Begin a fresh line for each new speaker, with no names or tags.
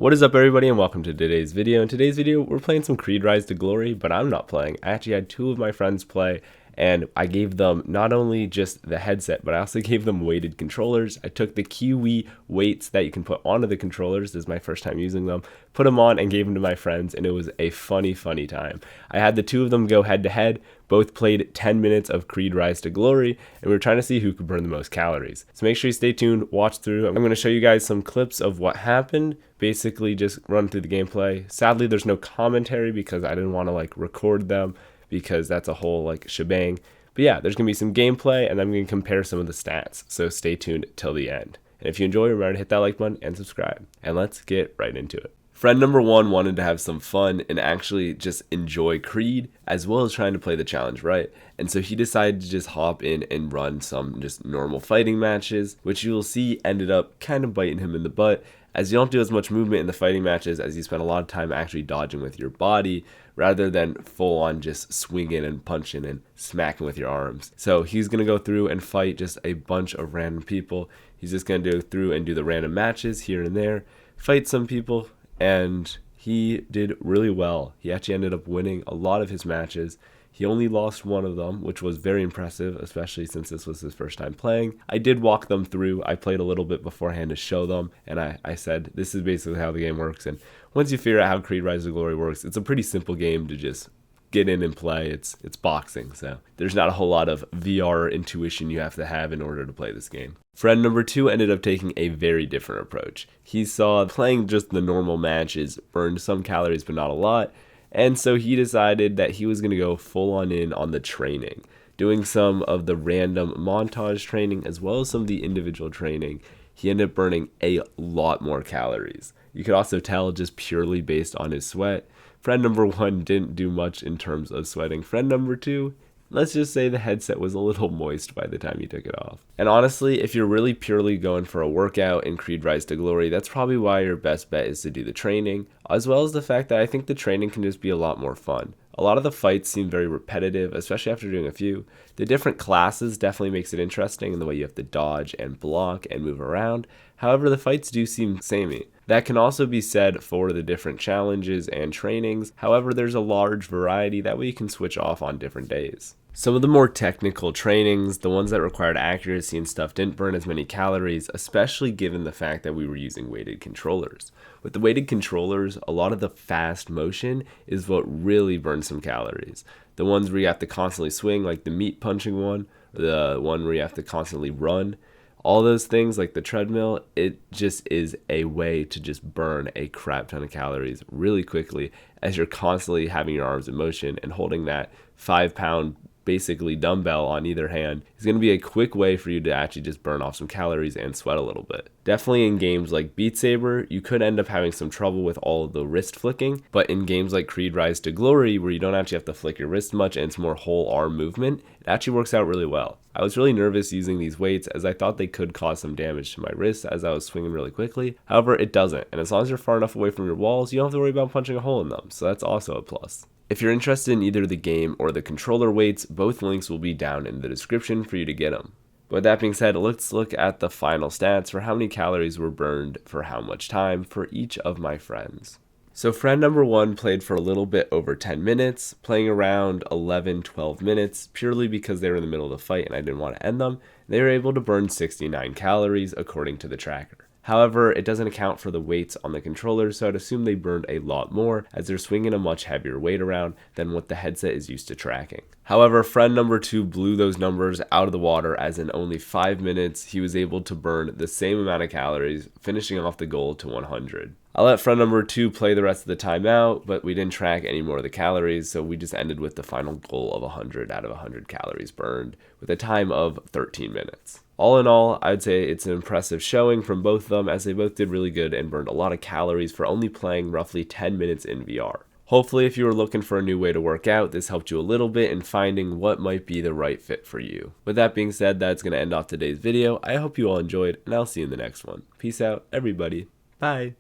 What is up, everybody, and welcome to today's video. In today's video, we're playing some Creed Rise to Glory, but I'm not playing. I actually had two of my friends play, and I gave them not only just the headset, but I also gave them weighted controllers. I took the Kiwi weights that you can put onto the controllers. This is my first time using them. Put them on and gave them to my friends, and it was a funny time. I had the two of them go head to head. Both played 10 minutes of Creed Rise to Glory, and we were trying to see who could burn the most calories. So make sure you stay tuned, watch through. I'm going to show you guys some clips of what happened. Basically just run through the gameplay. Sadly, there's no commentary because I didn't want to record them because that's a whole shebang. But yeah, there's going to be some gameplay and I'm going to compare some of the stats. So stay tuned till the end. And if you enjoy, remember to hit that like button and subscribe. And let's get right into it. Friend number one wanted to have some fun and actually just enjoy Creed as well as trying to play the challenge right. And so he decided to just hop in and run some just normal fighting matches, which you will see ended up kind of biting him in the butt, as you don't do as much movement in the fighting matches as you spend a lot of time actually dodging with your body rather than full on just swinging and punching and smacking with your arms. So he's going to go through and fight just a bunch of random people. He's just going to go through and do the random matches here and there, fight some people, and he did really well. He actually ended up winning a lot of his matches. He only lost one of them, which was very impressive, especially since this was his first time playing. I did walk them through. I played a little bit beforehand to show them, and I said, this is basically how the game works. And once you figure out how Creed Rise to Glory works, it's a pretty simple game to just get in and play. It's boxing, so there's not a whole lot of VR intuition you have to have in order to play this game. Friend number two ended up taking a very different approach. He saw playing just the normal matches burned some calories, but not a lot. And so he decided that he was going to go full on in on the training, doing some of the random montage training as well as some of the individual training. He ended up burning a lot more calories. You could also tell just purely based on his sweat. Friend number one didn't do much in terms of sweating. Friend number two, let's just say the headset was a little moist by the time he took it off. And honestly, if you're really purely going for a workout in Creed Rise to Glory, that's probably why your best bet is to do the training, as well as the fact that I think the training can just be a lot more fun. A lot of the fights seem very repetitive, especially after doing a few. The different classes definitely makes it interesting in the way you have to dodge and block and move around. However, the fights do seem samey. That can also be said for the different challenges and trainings. However, there's a large variety, that way you can switch off on different days. Some of the more technical trainings, the ones that required accuracy and stuff, didn't burn as many calories, especially given the fact that we were using weighted controllers. With the weighted controllers, a lot of the fast motion is what really burns some calories. The ones where you have to constantly swing, like the meat punching one, or the one where you have to constantly run, all those things like the treadmill, it just is a way to just burn a crap ton of calories really quickly as you're constantly having your arms in motion, and holding that 5-pound basically dumbbell on either hand is going to be a quick way for you to actually just burn off some calories and sweat a little bit. Definitely in games like Beat Saber, you could end up having some trouble with all of the wrist flicking, but in games like Creed Rise to Glory, where you don't actually have to flick your wrist much and it's more whole arm movement, it actually works out really well. I was really nervous using these weights as I thought they could cause some damage to my wrists as I was swinging really quickly. However, it doesn't, and as long as you're far enough away from your walls, you don't have to worry about punching a hole in them, so that's also a plus. If you're interested in either the game or the controller weights, both links will be down in the description for you to get them. But with that being said, let's look at the final stats for how many calories were burned for how much time for each of my friends. So friend number one played for a little bit over 10 minutes, playing around 11-12 minutes, purely because they were in the middle of the fight and I didn't want to end them. They were able to burn 69 calories according to the tracker. However, it doesn't account for the weights on the controller, so I'd assume they burned a lot more as they're swinging a much heavier weight around than what the headset is used to tracking. However, friend number two blew those numbers out of the water, as in only 5 minutes he was able to burn the same amount of calories, finishing off the goal to 100. I let friend number two play the rest of the time out, but we didn't track any more of the calories, so we just ended with the final goal of 100 out of 100 calories burned, with a time of 13 minutes. All in all, I'd say it's an impressive showing from both of them, as they both did really good and burned a lot of calories for only playing roughly 10 minutes in VR. Hopefully, if you were looking for a new way to work out, this helped you a little bit in finding what might be the right fit for you. With that being said, that's going to end off today's video. I hope you all enjoyed, and I'll see you in the next one. Peace out, everybody. Bye.